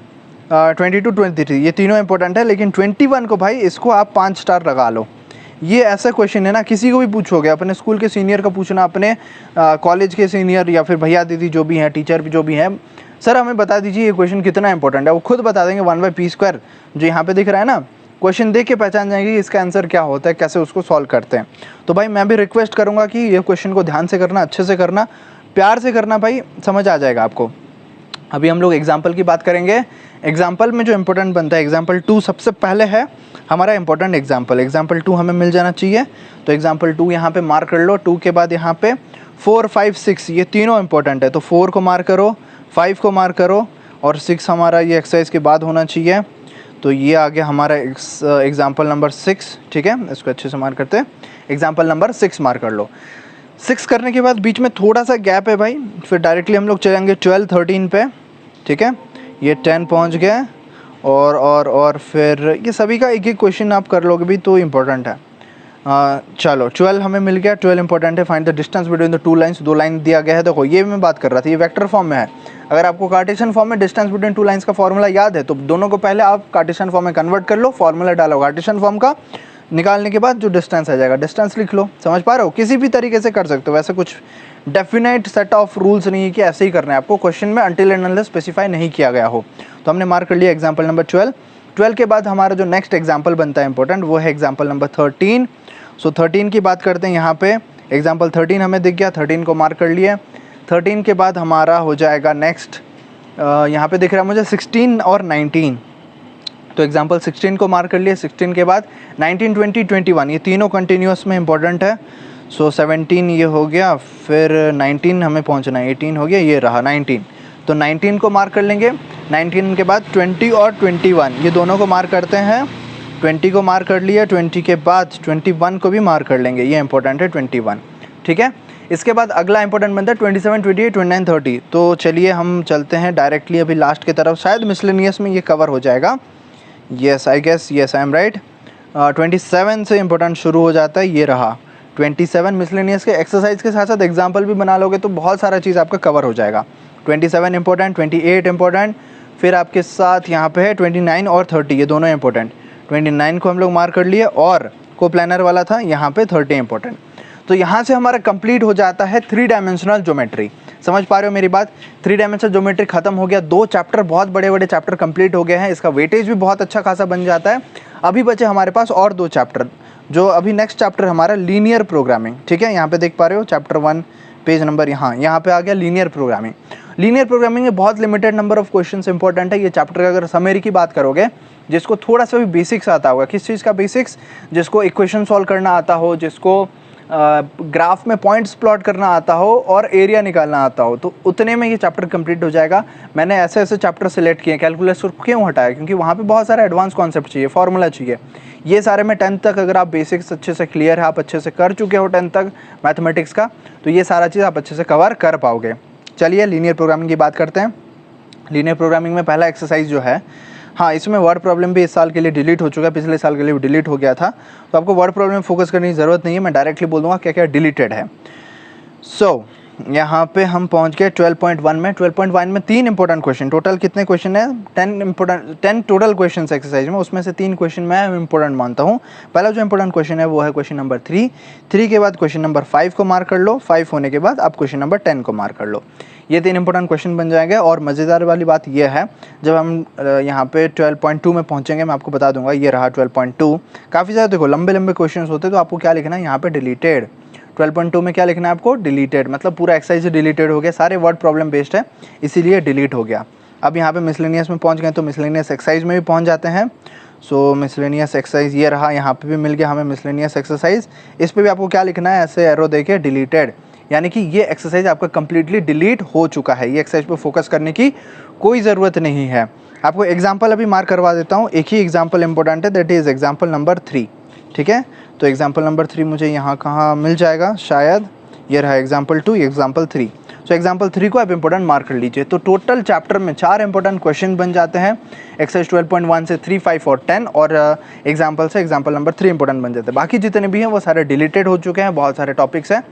22, 23 ये तीनों इंपॉर्टेंट है, लेकिन 21 को भाई इसको आप 5 स्टार लगा लो। ये ऐसा क्वेश्चन है ना, किसी को भी पूछोगे, अपने स्कूल के सीनियर का पूछना, अपने कॉलेज के सीनियर या फिर भैया दीदी जो भी हैं, टीचर जो भी हैं, सर हमें बता दीजिए ये क्वेश्चन कितना इंपॉर्टेंट है, वो खुद बता देंगे 1/p² जो यहाँ पे दिख रहा है ना, क्वेश्चन देख के पहचान जाएंगे इसका आंसर क्या होता है, कैसे उसको सॉल्व करते हैं। तो भाई मैं भी रिक्वेस्ट करूँगा कि ये क्वेश्चन को ध्यान से करना, अच्छे से करना, प्यार से करना भाई, समझ आ जाएगा आपको। अभी हम लोग एग्जाम्पल की बात करेंगे। एग्जाम्पल में जो इंपॉर्टेंट बनता है, एग्जाम्पल 2 सबसे पहले है हमारा इंपॉर्टेंट एग्जाम्पल। एग्जाम्पल 2 हमें मिल जाना चाहिए, तो एग्जाम्पल 2 यहाँ पे मार्क कर लो। 2 के बाद यहाँ पे 4, 5, 6 ये तीनों इंपॉर्टेंट है, तो 4 को मार्क करो, 5 को मार्क करो और 6 हमारा ये एक्सरसाइज के बाद होना चाहिए। तो ये आ गया हमारा एग्जाम्पल नंबर 6, ठीक है, इसको अच्छे से मार्क करते हैं, एग्जाम्पल नंबर 6 मार्क कर लो। 6 करने के बाद बीच में थोड़ा सा गैप है भाई, फिर डायरेक्टली हम लोग चलेंगे 12, 13 पे, ठीक है, ये 10 पहुंच गए, और फिर ये सभी का एक एक क्वेश्चन आप कर लोगे भी तो इम्पोर्टेंट है। चलो 12 हमें मिल गया, 12 इंपॉर्टेंट है। Find the distance between the two lines, 2 line दिया गया है। देखो ये मैं बात कर रहा था, ये वेक्टर फॉर्म में है। अगर आपको कार्टेशियन फॉर्म में डिस्टेंस बिटवीन टू लाइंस का फॉर्मूला याद है तो दोनों को पहले आप कार्टेशियन फॉर्म में कन्वर्ट कर लो, फॉर्मूला डालो कार्टेशियन फॉर्म का, निकालने के बाद जो डिस्टेंस आ जाएगा डिस्टेंस लिख लो। समझ पा रहे हो? किसी भी तरीके से कर सकते हो, वैसे कुछ डेफिनेट सेट ऑफ रूल्स नहीं है कि ऐसे ही करना है आपको, क्वेश्चन में अनटिल एंड अनलेस स्पेसिफाई नहीं किया गया हो। तो हमने मार्क कर लिया एग्जाम्पल नंबर 12। 12 के बाद हमारा जो नेक्स्ट एग्जाम्पल बनता है इंपॉर्टेंट, वो है एग्जाम्पल नंबर 13। सो 13 की बात करते हैं यहाँ पे, एग्जाम्पल 13 हमें दिख गया, 13 को मार्क कर लिया। 13 के बाद हमारा हो जाएगा नेक्स्ट, यहाँ पे दिख रहा है मुझे 16 और 19, तो एग्जाम्पल 16 को मार्क कर लिया। 16 के बाद 19, 20, 21, ये तीनों कंटिन्यूस में इंपॉर्टेंट है। सो 17 ये हो गया, फिर 19 हमें पहुँचना है, 18 हो गया, ये रहा 19, तो 19 को मार्क कर लेंगे। 19 के बाद 20 और 21, ये दोनों को मार्क करते हैं। 20 को मार्क कर लिया, 20 के बाद 21 को भी मार्क कर लेंगे, ये इंपॉर्टेंट है 21, ठीक है। इसके बाद अगला इंपॉर्टेंट बनता है 27, 28, 29, 30। तो चलिए हम चलते हैं डायरेक्टली अभी लास्ट की तरफ, शायद मिसलेनियस में ये कवर हो जाएगा। Yes I guess, yes I am right. 27 से इंपॉर्टेंट शुरू हो जाता है, ये रहा 27। मिसलेनियस के एक्सरसाइज के साथ साथ एग्जाम्पल भी बना लोगे तो बहुत सारा चीज़ आपका कवर हो जाएगा। 27 इंपॉर्टेंट, 28 इंपॉर्टेंट, फिर आपके साथ यहाँ पे है 29 और 30, ये दोनों इंपॉर्टेंट। 29 को हम लोग मार्क कर लिए, और को प्लानर वाला था यहाँ पे 30 इंपॉर्टेंट। तो यहाँ से हमारा कंप्लीट हो जाता है 3 डायमेंशनल ज्योमेट्री। समझ पा रहे हो मेरी बात? 3 डायमेंशनल ज्योमेट्री खत्म हो गया, 2 चैप्टर, बहुत बड़े बड़े चैप्टर कंप्लीट हो गए हैं, इसका वेटेज भी बहुत अच्छा खासा बन जाता है। अभी बचे हमारे पास और 2 चैप्टर, जो अभी नेक्स्ट चैप्टर हमारा लीनियर प्रोग्रामिंग, ठीक है। यहाँ पे देख पा रहे हो चैप्टर 1 पेज नंबर यहाँ पे आ गया लीनियर प्रोग्रामिंग। लीनियर प्रोग्रामिंग में बहुत limited number of questions important है ये चैप्टर का। अगर समरी की बात करोगे, जिसको थोड़ा सा भी बेसिक्स आता होगा, किस चीज़ का बेसिक्स, जिसको इक्वेशन सॉल्व करना आता हो, जिसको ग्राफ में पॉइंट्स प्लॉट करना आता हो और एरिया निकालना आता हो, तो उतने में ये चैप्टर कंप्लीट हो जाएगा। मैंने ऐसे ऐसे चैप्टर सेलेक्ट किए। कैलकुलस को क्यों हटाया? क्योंकि वहाँ पे बहुत सारे एडवांस कॉन्सेप्ट चाहिए, फार्मूला चाहिए। ये सारे में 10th तक अगर आप बेसिक्स अच्छे से क्लियर है, आप अच्छे से कर चुके हो 10th तक मैथमेटिक्स का, तो ये सारा चीज़ आप अच्छे से कवर कर पाओगे। चलिए लीनियर प्रोग्रामिंग की बात करते हैं। लीनियर प्रोग्रामिंग में पहला एक्सरसाइज जो है, हाँ इसमें वर्ड प्रॉब्लम भी इस साल के लिए डिलीट हो चुका है, पिछले साल के लिए भी डिलीट हो गया था, तो आपको वर्ड प्रॉब्लम में फोकस करने की ज़रूरत नहीं है। मैं डायरेक्टली बोल दूँगा क्या क्या डिलीटेड है। सो यहाँ पे हम पहुँच गए 12.1 में। 12.1 में 3 इंपॉर्टेंट क्वेश्चन, टोटल कितने क्वेश्चन है? 10 टोटल क्वेश्चन एक्सरसाइज में, उसमें से 3 क्वेश्चन मैं इंपॉर्टेंट मानता हूँ। पहला जो इंपॉर्टेंट क्वेश्चन है वो है क्वेश्चन नंबर 3 के बाद क्वेश्चन नंबर 5 को मार्क कर लो, 5 होने के बाद आप क्वेश्चन नंबर 10 को मार्क कर लो। ये 3 इंपॉर्टेंट क्वेश्चन बन जाएंगे। और मज़ेदार वाली बात यह है, जब हम यहाँ पे 12.2 में पहुँचेंगे मैं आपको बता दूंगा, ये रहा 12.2। काफ़ी ज़्यादा देखो लंबे लंबे क्वेश्चन होते, तो आपको क्या लिखना है यहाँ पे? डिलीटेड। 12.2 में क्या लिखना है आपको? डिलीटेड, मतलब पूरा एक्सरसाइज डिलीटेड हो गया, सारे वर्ड प्रॉब्लम बेस्ड है, इसीलिए डिलीट हो गया। अब यहाँ पे मिसलेनियस में पहुँच गए, तो मिसलेनियस एक्सरसाइज में भी पहुँच जाते हैं। सो मिसलेनियस एक्सरसाइज ये रहा, यहाँ पे भी मिल गया हमें मिसलेनियस एक्सरसाइज। इस पर भी आपको क्या लिखना है? ऐसे एरो देके डिलीटेड, यानी कि ये एक्सरसाइज आपका कम्प्लीटली डिलीट हो चुका है। ये एक्सरसाइज पर फोकस करने की कोई ज़रूरत नहीं है। आपको एग्जाम्पल अभी मार्क करवा देता हूँ, एक ही एग्जाम्पल इंपॉर्टेंट है, दैट इज़ एग्जाम्पल नंबर 3, ठीक है। तो एग्जाम्पल नंबर 3 मुझे यहाँ कहाँ मिल जाएगा? शायद ये रहा एग्जाम्पल 2, एग्जाम्पल 3। सो एग्जाम्पल 3 को आप इंपॉर्टेंट मार्क कर लीजिए। तो टोटल चैप्टर में 4 इंपॉर्टेंट क्वेश्चन बन जाते हैं, एक्सरसाइज 12.1 से 3, 5 और 10, और एग्जाम्पल से एग्जाम्पल नंबर 3 इंपॉर्टेंट बन जाते हैं। बाकी जितने भी हैं वो सारे डिलीटेड हो चुके हैं, बहुत सारे टॉपिक्स हैं।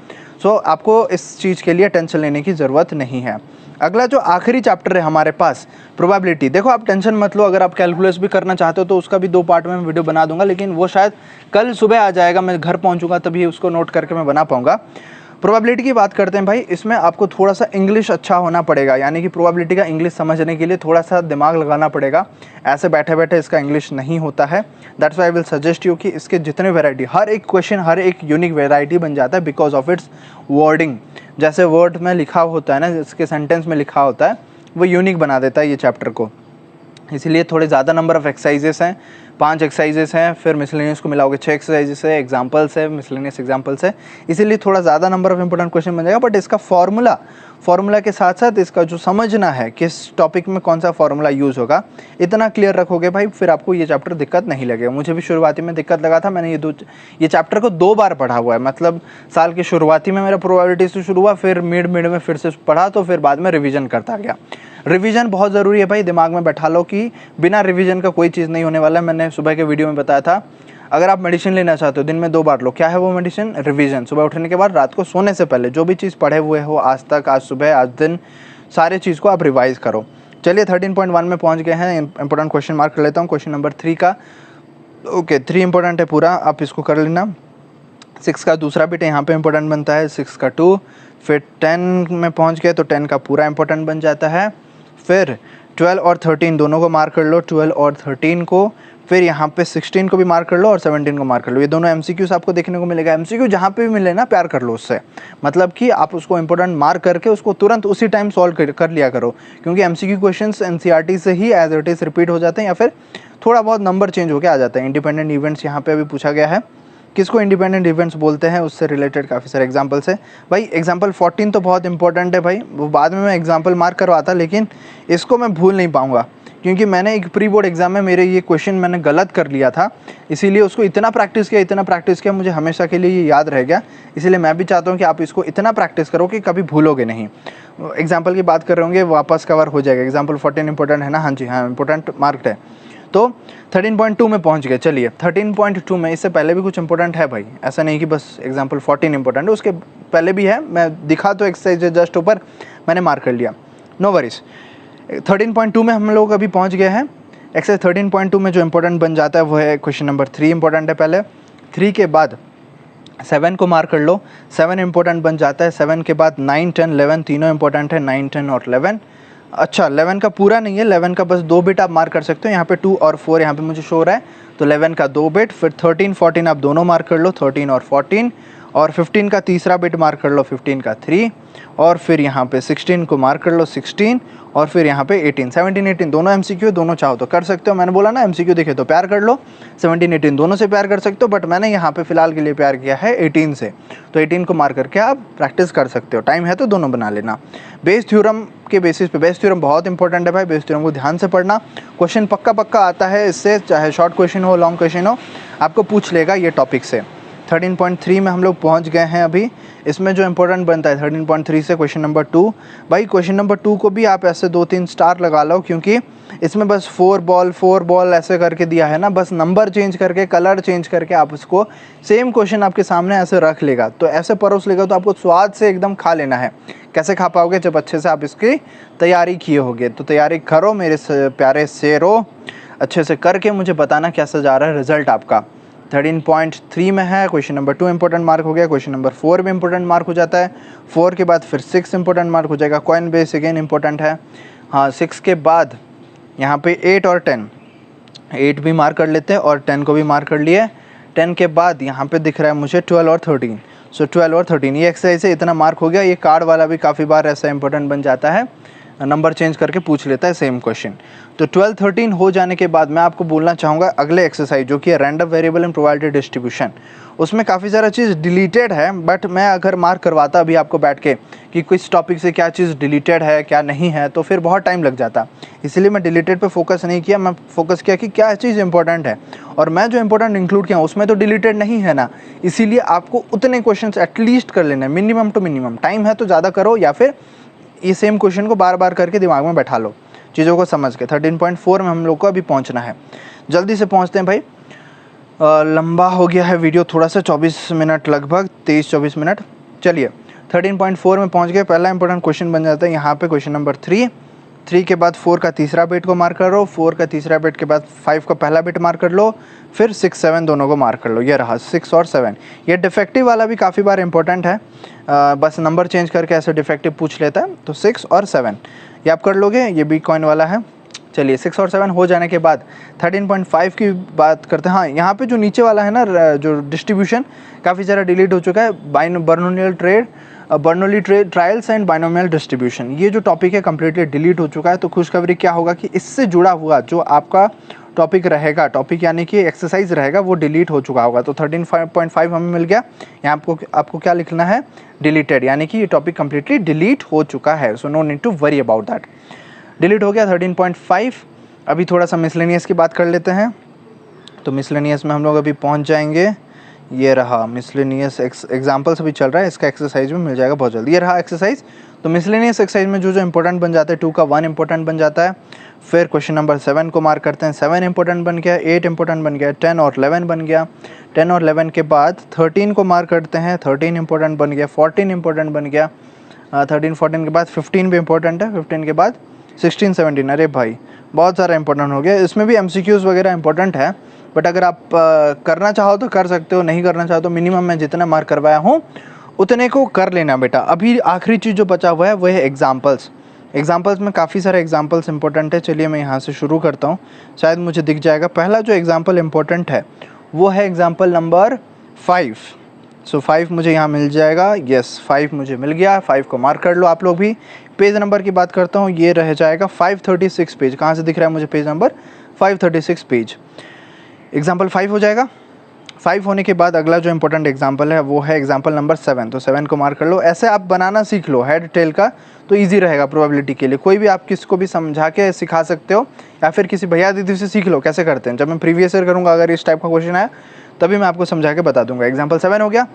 सो आपको इस चीज़ के लिए टेंशन लेने की ज़रूरत नहीं है। अगला जो आखिरी चैप्टर है हमारे पास, प्रोबेबिलिटी। देखो आप टेंशन मत लो, अगर आप कैलकुलस भी करना चाहते हो तो उसका भी 2 पार्ट में वीडियो बना दूंगा, लेकिन वो शायद कल सुबह आ जाएगा, मैं घर पहुंचूंगा तभी उसको नोट करके मैं बना पाऊंगा। प्रोबेबिलिटी की बात करते हैं भाई, इसमें आपको थोड़ा सा इंग्लिश अच्छा होना पड़ेगा, यानी कि प्रोबेबिलिटी का इंग्लिश समझने के लिए थोड़ा सा दिमाग लगाना पड़ेगा। ऐसे बैठे बैठे इसका इंग्लिश नहीं होता है। That's why I will suggest you कि इसके जितने वेराइटी, हर एक क्वेश्चन हर एक यूनिक वेराइटी बन जाता है बिकॉज ऑफ इट्स वर्डिंग। जैसे वर्ड में लिखा होता है ना, जिसके सेंटेंस में लिखा होता है, वो यूनिक बना देता है ये चैप्टर को। इसलिए थोड़े ज़्यादा नंबर ऑफ़ एक्सरसाइजेस हैं, 5 एक्सरसाइजेस हैं, फिर मिसलेनियस को मिलाओगे 6 एक्सरसाइजेस है, एग्जाम्पल्स है, मिसलेनियस एग्जाम्पल्स है, इसीलिए थोड़ा ज़्यादा नंबर ऑफ इंपॉर्टेंट क्वेश्चन बन जाएगा। बट इसका फॉर्मूला के साथ साथ इसका जो समझना है किस टॉपिक में कौन सा फॉर्मूला यूज़ होगा, इतना क्लियर रखोगे भाई, फिर आपको ये चैप्टर दिक्कत नहीं लगेगा। मुझे भी शुरुआती में दिक्कत लगा था, मैंने ये चैप्टर को 2 बार पढ़ा हुआ है। मतलब साल की शुरुआती में मेरा प्रोबेबिलिटी से शुरू हुआ, फिर मिड में फिर से पढ़ा, तो फिर बाद में रिवीजन करता गया। रिवीजन बहुत ज़रूरी है भाई, दिमाग में बैठा लो कि बिना रिवीजन का कोई चीज़ नहीं होने वाला है। मैंने सुबह के वीडियो में बताया था, अगर आप मेडिसिन लेना चाहते हो दिन में 2 बार लो। क्या है वो मेडिसिन? रिवीजन। सुबह उठने के बाद, रात को सोने से पहले जो भी चीज़ पढ़े हुए हो आज तक, आज सुबह, आज दिन, सारे चीज़ को आप रिवाइज करो। चलिए 13.1 में पहुंच गए हैं। इंपॉर्टेंट क्वेश्चन मार्क कर लेता हूँ, क्वेश्चन नंबर 3 का। ओके, 3 इंपॉर्टेंट है पूरा, आप इसको कर लेना। 6 का दूसरा बिट यहाँ पे इंपॉर्टेंट बनता है, 6 का 2। फिर 10 में पहुँच गए तो 10 का पूरा इंपॉर्टेंट बन जाता है। फिर 12 और 13 दोनों को मार्क कर लो, 12 और 13 को। फिर यहाँ पे 16 को भी मार्क कर लो और 17 को मार्क कर लो। ये दोनों MCQs आपको देखने को मिलेगा। MCQ जहाँ पे भी मिले ना, प्यार कर लो उससे, मतलब कि आप उसको इंपॉर्टेंट मार्क करके उसको तुरंत उसी टाइम सॉल्व कर लिया करो, क्योंकि MCQ क्वेश्चंस NCERT से ही एज इट इज़ रिपीट हो जाते हैं या फिर थोड़ा बहुत नंबर चेंज होकर आ जाते हैं। इंडिपेंडेंट इवेंट्स यहाँ पे अभी पूछा गया है, किसको इंडिपेंडेंट इवेंट्स बोलते हैं, उससे रिलेटेड काफ़ी सारे एग्जांपल्स है भाई। एग्जांपल 14 तो बहुत इंपॉर्टेंट है भाई, वो बाद में मैं एग्जांपल मार्क करवाता, लेकिन इसको मैं भूल नहीं पाऊंगा, क्योंकि मैंने एक प्री बोर्ड एग्जाम में मेरे ये क्वेश्चन मैंने गलत कर लिया था, इसीलिए उसको इतना प्रैक्टिस किया, मुझे हमेशा के लिए ये याद रह गया। इसीलिए मैं भी चाहता हूँ कि आप इसको इतना प्रैक्टिस करो कि कभी भूलोगे नहीं। एग्जाम्पल की बात कर रहे होंगे, वापस कवर हो जाएगा। एग्जाम्पल 14 इंपॉर्टेंट है ना? हाँ जी हाँ, इंपॉर्टेंट मार्क्ड है। तो 13.2 में पहुंच गए। चलिए 13.2 में, इससे पहले भी कुछ इंपॉर्टेंट है भाई, ऐसा नहीं कि बस एग्जाम्पल 14 इंपॉर्टेंट है, उसके पहले भी है। मैं दिखा तो एक्सरसाइज जस्ट ऊपर मैंने मार्क कर लिया, नो वरीज। 13.2 में हम लोग अभी पहुंच गए हैं। एक्सरसाइज 13.2 में जो इंपॉर्टेंट बन जाता है वो है क्वेश्चन नंबर 3 इंपॉर्टेंट है पहले। 3 के बाद 7 को मार्क कर लो, 7 इंपॉर्टेंट बन जाता है। 7 के बाद 9, 10, 11 तीनों इंपॉर्टेंट है, 9, 10 और 11। अच्छा, 11 का पूरा नहीं है, 11 का बस 2 बिट आप मार्क कर सकते हो। यहाँ पे 2 और 4 यहाँ पे मुझे शो हो रहा है, तो 11 का 2 बिट। फिर 13, 14 आप दोनों मार्क कर लो, 13 और 14। और 15 का तीसरा बिट मार्क कर लो, 15 का 3। और फिर यहाँ पे 16 को मार्क कर लो, 16। और फिर यहाँ पे 18, 17, 18 दोनों MCQ, दोनों चाहो तो कर सकते हो। मैंने बोला ना MCQ दिखे तो प्यार कर लो, 17, 18 दोनों से प्यार कर सकते हो, बट मैंने यहाँ पे फिलहाल के लिए प्यार किया है 18 से, तो 18 को मार्क करके आप प्रैक्टिस कर सकते हो। टाइम है तो दोनों बना लेना। बेस थ्योरम के बेसिस पे, बेस थ्योरम बहुत इंपॉर्टेंट है भाई, बेस थ्योरम को ध्यान से पढ़ना। क्वेश्चन पक्का आता है इससे, चाहे शॉर्ट क्वेश्चन हो लॉन्ग क्वेश्चन हो, आपको पूछ लेगा ये टॉपिक से। 13.3 में हम लोग पहुंच गए हैं अभी। इसमें जो इंपॉर्टेंट बनता है 13.3 से क्वेश्चन नंबर 2। भाई क्वेश्चन नंबर 2 को भी आप ऐसे 2-3 स्टार लगा लो, क्योंकि इसमें बस 4 बॉल ऐसे करके दिया है ना, बस नंबर चेंज करके, कलर चेंज करके आप उसको सेम क्वेश्चन आपके सामने ऐसे रख लेगा, तो ऐसे परोस लेगा, तो आपको स्वाद से एकदम खा लेना है। कैसे खा पाओगे? जब अच्छे से आप इसकी तैयारी किए होगे। तो तैयारी करो मेरे प्यारे शेरो, अच्छे से करके मुझे बताना कैसा जा रहा है रिजल्ट आपका। 13.3 में है, क्वेश्चन नंबर 2 इंपॉर्टेंट मार्क हो गया, क्वेश्चन नंबर 4 भी इंपॉर्टेंट मार्क हो जाता है। 4 के बाद फिर 6 इंपॉर्टेंट मार्क हो जाएगा, कॉइन बेस अगेन इंपॉर्टेंट है। हाँ, 6 के बाद यहाँ पे 8 और 10, 8 भी मार्क कर लेते हैं और 10 को भी मार्क कर लिए। 10 के बाद यहाँ पे दिख रहा है मुझे 12 और 13, सो 12 और 13 ये एक्सरसाइज से इतना मार्क हो गया। ये कार्ड वाला भी काफ़ी बार ऐसा इंपॉर्टेंट बन जाता है, नंबर चेंज करके पूछ लेता है सेम क्वेश्चन। तो 12, 13 हो जाने के बाद मैं आपको बोलना चाहूँगा अगले एक्सरसाइज जो कि है random variable and probability distribution. उसमें काफ़ी सारा चीज़ डिलीटेड है, बट मैं अगर मार्क करवाता अभी आपको बैठ के कि किस टॉपिक से क्या चीज़ डिलीटेड है क्या नहीं है, तो फिर बहुत टाइम लग जाता। इसलिए मैं डिलीटेड पे फोकस नहीं किया, मैं फोकस किया कि क्या चीज़ इंपॉर्टेंट है, और मैं जो इंपॉर्टेंट इंक्लूड किया उसमें तो डिलीटेड नहीं है ना। इसीलिए आपको उतने क्वेश्चन एटलीस्ट कर लेना है, मिनिमम टू मिनिमम। टाइम है तो ज़्यादा करो, या फिर ये सेम क्वेश्चन को बार बार करके दिमाग में बैठा लो, चीज़ों को समझ के। 13.4 में हम लोग को अभी पहुंचना है, जल्दी से पहुंचते हैं भाई। लंबा हो गया है वीडियो थोड़ा सा, 24 मिनट लगभग, 23-24 मिनट। चलिए 13.4 में पहुंच गए। पहला इंपॉर्टेंट क्वेश्चन बन जाता है यहाँ पे क्वेश्चन नंबर 3 के बाद 4 का तीसरा बिट को मार्क करो, 4 का तीसरा बिट के बाद 5 का पहला बिट मार्क कर लो, फिर 6, 7 दोनों को मार्क कर लो। ये रहा 6 और 7। ये डिफेक्टिव वाला भी काफ़ी बार इंपॉर्टेंट है, बस नंबर चेंज करके ऐसे डिफेक्टिव पूछ लेता है। तो 6 और 7 ये आप कर लोगे, ये भी कॉइन वाला है। चलिए 6 और 7 हो जाने के बाद 13.5 की बात करते हैं। हाँ, यहाँ पे जो नीचे वाला है ना, जो डिस्ट्रीब्यूशन काफ़ी सारा डिलीट हो चुका है। Bernoulli trials and binomial distribution, ये जो टॉपिक है कम्प्लीटली डिलीट हो चुका है। तो खुशखबरी क्या होगा कि इससे जुड़ा हुआ जो आपका टॉपिक रहेगा, टॉपिक यानी कि एक्सरसाइज रहेगा, वो डिलीट हो चुका होगा। तो 13.5 हमें मिल गया। यहाँ आपको क्या लिखना है, डिलीटेड, यानी कि ये टॉपिक कम्प्लीटली डिलीट हो चुका है। So no need to worry about that. Delete हो गया 13.5। अभी थोड़ा सा मिसलेनियस की बात कर लेते हैं। तो मिसलेनियस में हम लोग अभी पहुँच जाएंगे। ये रहा मिसलेनियस एग्जाम्पल्स अभी चल रहा है, इसका एक्सरसाइज में मिल जाएगा बहुत जल्दी। ये रहा एक्सरसाइज। तो मिसलेनियस एक्सरसाइज में जो इंपॉर्टेंट बन जाता है 2 का 1 इंपॉर्टेंट बन जाता है। फिर क्वेश्चन नंबर 7 को मार्क करते हैं, 7 इंपॉर्टेंट बन गया, 8 इंपॉर्टेंट बन गया, 10 और 11 बन गया। 10 और 11 के बाद 13 को मार्क करते हैं, 13 इंपॉर्टेंट बन गया, 14 इंपॉर्टेंट बन गया। 13 14 के बाद 15 भी इंपॉर्टेंट है, 15 के बाद 16 17। अरे भाई बहुत सारा इंपॉर्टेंट हो गया। इसमें भी MCQs वगैरह इंपॉर्टेंट है, बट अगर आप करना चाहो तो कर सकते हो, नहीं करना चाहो तो मिनिमम मैं जितना मार्क करवाया हूँ उतने को कर लेना बेटा। अभी आखिरी चीज़ जो बचा हुआ है वो है एग्जाम्पल्स। एग्जाम्पल्स में काफ़ी सारे एग्जाम्पल्स इंपॉर्टेंट है। चलिए मैं यहाँ से शुरू करता हूँ, शायद मुझे दिख जाएगा। पहला जो एग्जाम्पल इंपॉर्टेंट है वो है एग्जाम्पल नंबर 5। सो 5 मुझे यहाँ मिल जाएगा। यस 5 मुझे मिल गया, 5 को मार्क कर लो आप लोग भी। पेज नंबर की बात करता हूँ, ये रह जाएगा 536 पेज। कहाँ से दिख रहा है मुझे पेज नंबर? 536 पेज। एग्जाम्पल 5 हो जाएगा। 5 होने के बाद अगला जो इंपॉर्टेंट एग्जाम्पल है वो है एग्जाम्पल नंबर 7। तो 7 को मार्क कर लो। ऐसे आप बनाना सीख लो हेड टेल का, तो इजी रहेगा प्रोबेबिलिटी के लिए। कोई भी आप किसको भी समझा के सिखा सकते हो, या फिर किसी भैया दीदी से सीख लो कैसे करते हैं। जब मैं प्रीवियस ईयर करूँगा, अगर इस टाइप का क्वेश्चन आया तभी मैं आपको समझा के बता दूंगा। एग्जाम्पल 7 हो गया।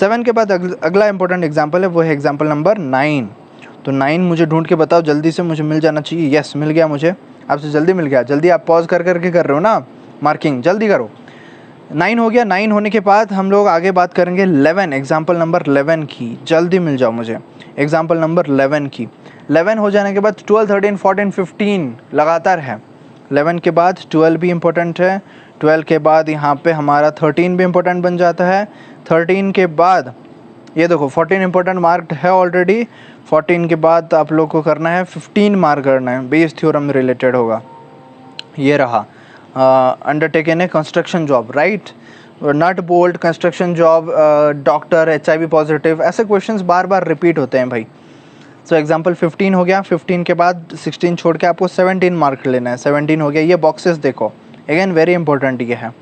7 के बाद अगला इंपॉर्टेंट एग्जाम्पल है वो है एग्जाम्पल नंबर 9। तो 9 मुझे ढूंढ के बताओ, जल्दी से मुझे मिल जाना चाहिए। यस मिल गया मुझे, आपसे जल्दी मिल गया। जल्दी आप पॉज कर करके कर रहे हो ना मार्किंग, जल्दी करो। 9 हो गया। 9 होने के बाद हम लोग आगे बात करेंगे 11, एग्जाम्पल नंबर 11 की। जल्दी मिल जाओ मुझे एग्जाम्पल नंबर 11 की। 11 हो जाने के बाद 12 13 14 15 लगातार है। 11 के बाद 12 भी इम्पोर्टेंट है। 12 के बाद यहाँ पे हमारा 13 भी इम्पोर्टेंट बन जाता है। 13 के बाद ये देखो 14 इम्पोर्टेंट मार्क्ड है ऑलरेडी। 14 के बाद आप लोग को करना है 15 मार्क करना है, बेस थ्योरम रिलेटेड होगा। ये रहा अंडरटेकन है construction job, right. Nut bolt construction job, doctor, HIV positive, ऐसे क्वेश्चंस बार बार रिपीट होते हैं भाई। सो एग्जांपल 15 हो गया। 15 के बाद 16 छोड़ के आपको 17 मार्क लेना है। 17 हो गया। ये बॉक्सेस देखो, अगेन वेरी इंपॉर्टेंट ये है।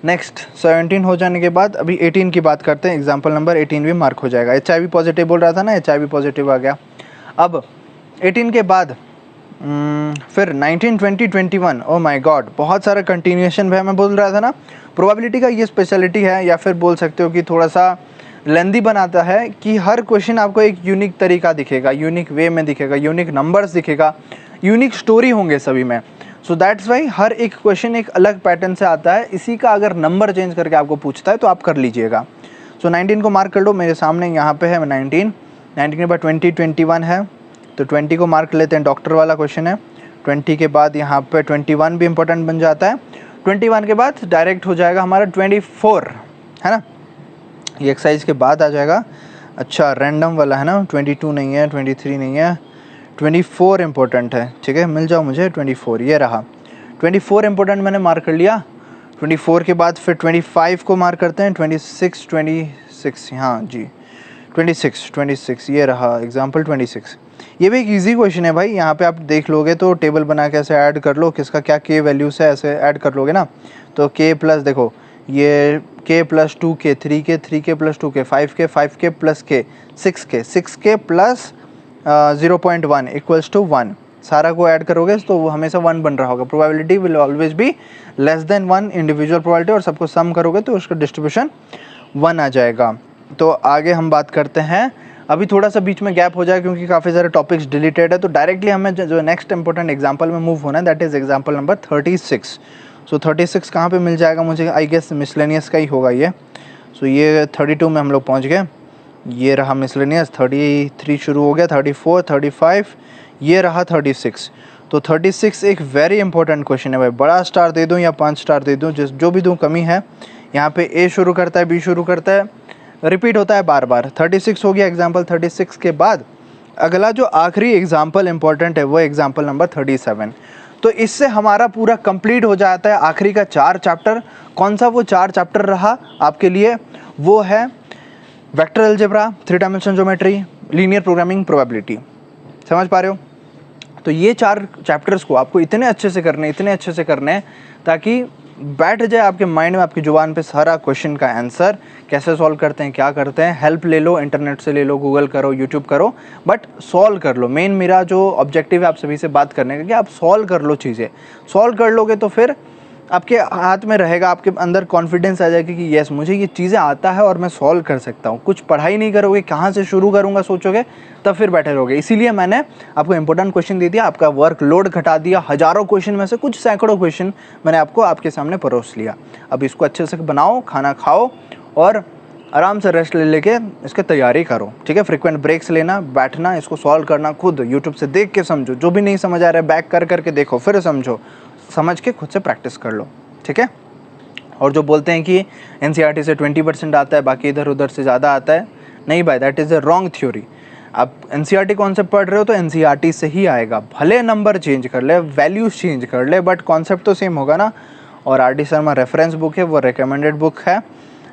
नेक्स्ट 17 हो जाने के बाद अभी 18 की बात करते हैं। एग्जाम्पल नंबर 18 भी मार्क हो जाएगा। HIV पॉजिटिव बोल रहा था ना, HIV पॉजिटिव आ गया। अब 18 के बाद फिर 19 20 21। ओ माय गॉड, बहुत सारा कंटिन्यूएशन है। मैं बोल रहा था ना, प्रोबेबिलिटी का ये स्पेशलिटी है, या फिर बोल सकते हो कि थोड़ा सा लेंदी बनाता है कि हर क्वेश्चन आपको एक यूनिक तरीका दिखेगा, यूनिक वे में दिखेगा, यूनिक नंबर्स दिखेगा, यूनिक स्टोरी होंगे सभी में। सो दैट्स वाई हर एक क्वेश्चन एक अलग पैटर्न से आता है। इसी का अगर नंबर चेंज करके आपको पूछता है तो आप कर लीजिएगा। सो 19 को मार्क कर लो, मेरे सामने यहाँ पे है 19। 19 के बाद 20 21 है, तो 20 को मार्क लेते हैं, डॉक्टर वाला क्वेश्चन है। 20 के बाद यहाँ पे 21 भी इंपॉर्टेंट बन जाता है। 21 के बाद डायरेक्ट हो जाएगा हमारा 24, है ना। ये एक्सरसाइज के बाद आ जाएगा। अच्छा रैंडम वाला है ना, 22 नहीं है, 23 नहीं है, 24 इंपॉर्टेंट है। ठीक है, मिल जाओ मुझे 24। ये रहा 24 इंपॉर्टेंट, मैंने मार्क कर लिया। 24 के बाद फिर 25 को मार्क करते हैं। 26 हाँ जी 26 ये रहा एग्जाम्पल 26। ये भी एक इजी क्वेश्चन है भाई। यहाँ पे आप देख लोगे तो टेबल बना के ऐसे ऐड कर लो, किसका क्या K वैल्यूज है ऐसे ऐड कर लोगे ना। तो K प्लस देखो ये K plus 2K 3K plus 2K 5K plus K 6K plus 0.1 equals to 1। सारा को ऐड करोगे तो वो हमेशा 1 बन रहा होगा। Probability will always be less than 1 individual probability, और सबको सम करोगे तो उसका डिस्ट्रीब्यूशन 1 आ जाएगा। तो आगे हम बात करते हैं। अभी थोड़ा सा बीच में गैप हो जाए क्योंकि काफ़ी सारे टॉपिक्स डिलीटेड है। तो डायरेक्टली हमें जो नेक्स्ट इंपॉर्टेंट एग्जांपल में मूव होना है, दैट इज़ एग्जांपल नंबर 36। सो 36 कहाँ पे मिल जाएगा मुझे? आई गेस मिसलेनियस का ही होगा ये। सो ये 32 में हम लोग पहुँच गए। ये रहा मिसलेनियस। 33 शुरू हो गया, 34 35, ये रहा 36। तो 36 एक वेरी इंपॉर्टेंट क्वेश्चन है भाई। बड़ा स्टार दे दूँ या 5 स्टार दे दूँ, जो भी दूँ कमी है। यहाँ पे A शुरू करता है, B शुरू करता है, रिपीट होता है बार बार। 36 हो गया एग्जाम्पल। 36 के बाद अगला जो आखिरी एग्जाम्पल इंपॉर्टेंट है वो एग्जाम्पल नंबर 37। तो इससे हमारा पूरा कंप्लीट हो जाता है आखिरी का 4 चैप्टर। कौन सा वो 4 चैप्टर रहा आपके लिए? वो है vector algebra, 3 dimension geometry, linear programming, probability. समझ पा रहे हो? तो ये 4 चैप्टर्स को आपको इतने अच्छे से करने हैं ताकि बैठ जाए आपके माइंड में, आपकी ज़ुबान पे सारा क्वेश्चन का आंसर कैसे सॉल्व करते हैं, क्या करते हैं। हेल्प ले लो, इंटरनेट से ले लो, गूगल करो, यूट्यूब करो, बट सॉल्व कर लो। मेन मेरा जो ऑब्जेक्टिव है आप सभी से बात करने का कि आप सॉल्व कर लो चीज़ें। सॉल्व कर लोगे तो फिर आपके हाथ में रहेगा, आपके अंदर कॉन्फिडेंस आ जाएगी कि यस मुझे ये चीज़ें आता है और मैं सॉल्व कर सकता हूँ। कुछ पढ़ाई नहीं करोगे, कहाँ से शुरू करूँगा सोचोगे, तब फिर बैठे रहोगे। इसीलिए मैंने आपको इंपॉर्टेंट क्वेश्चन दे दिया, आपका वर्क लोड घटा दिया। हज़ारों क्वेश्चन में से कुछ सैकड़ों क्वेश्चन मैंने आपको आपके सामने परोस लिया। अब इसको अच्छे से बनाओ, खाना खाओ और आराम से रेस्ट ले लेके इसकी तैयारी करो, ठीक है। फ्रीक्वेंट ब्रेक्स लेना, बैठना, इसको सॉल्व करना खुद यूट्यूब से देख के समझो। जो भी नहीं समझ आ रहा है बैक कर करके देखो, फिर समझो, समझ के खुद से प्रैक्टिस कर लो, ठीक है। और जो बोलते हैं कि एनसीईआरटी से 20% आता है, बाकी इधर उधर से ज़्यादा आता है, नहीं भाई, that is a wrong theory. आप एनसीईआरटी कॉन्सेप्ट पढ़ रहे हो तो एनसीईआरटी से ही आएगा, भले नंबर चेंज कर ले, वैल्यूज चेंज कर ले, बट कॉन्सेप्ट तो सेम होगा ना। और R D Sharma reference book है, वो रिकमेंडेड बुक है,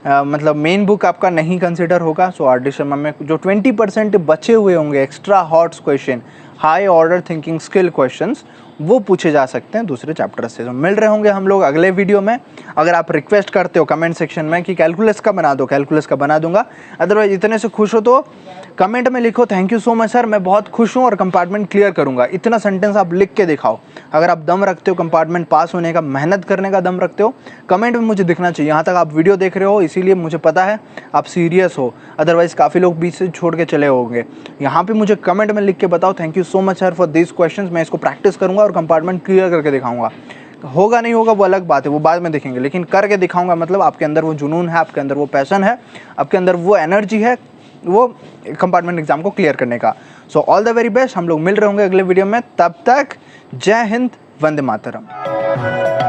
मतलब मेन बुक आपका नहीं कंसिडर होगा। सो आर डी शर्मा में जो 20% बचे हुए होंगे extra hots question, high order thinking skill questions, वो पूछे जा सकते हैं दूसरे चैप्टर से। तो मिल रहे होंगे हम लोग अगले वीडियो में। अगर आप रिक्वेस्ट करते हो कमेंट सेक्शन में कि कैलकुलस का बना दो, कैलकुलस का बना दूंगा। अदरवाइज इतने से खुश हो तो कमेंट में लिखो thank you so much sir, मैं बहुत खुश हूँ और कंपार्टमेंट क्लियर करूँगा। इतना सेंटेंस आप लिख के दिखाओ। अगर आप दम रखते हो कंपार्टमेंट पास होने का, मेहनत करने का दम रखते हो, कमेंट में मुझे दिखना चाहिए। यहाँ तक आप वीडियो देख रहे हो इसीलिए मुझे पता है आप सीरियस हो, अदरवाइज काफ़ी लोग बीच से छोड़ के चले होंगे। यहाँ पे मुझे कमेंट में लिख के बताओ thank you so much sir for this questions. मैं इसको प्रैक्टिस करूँगा और कंपार्टमेंट क्लियर करके दिखाऊंगा। होगा नहीं होगा वो अलग बात है, वो बाद में देखेंगे, लेकिन करके दिखाऊंगा। मतलब आपके अंदर वो जुनून है, आपके अंदर वो पैशन है, आपके अंदर वो एनर्जी है, वो कंपार्टमेंट एग्जाम को क्लियर करने का। So all the very best. हम लोग मिल रहे होंगे अगले वीडियो में, तब तक जय हिंद, वंदे मातरम।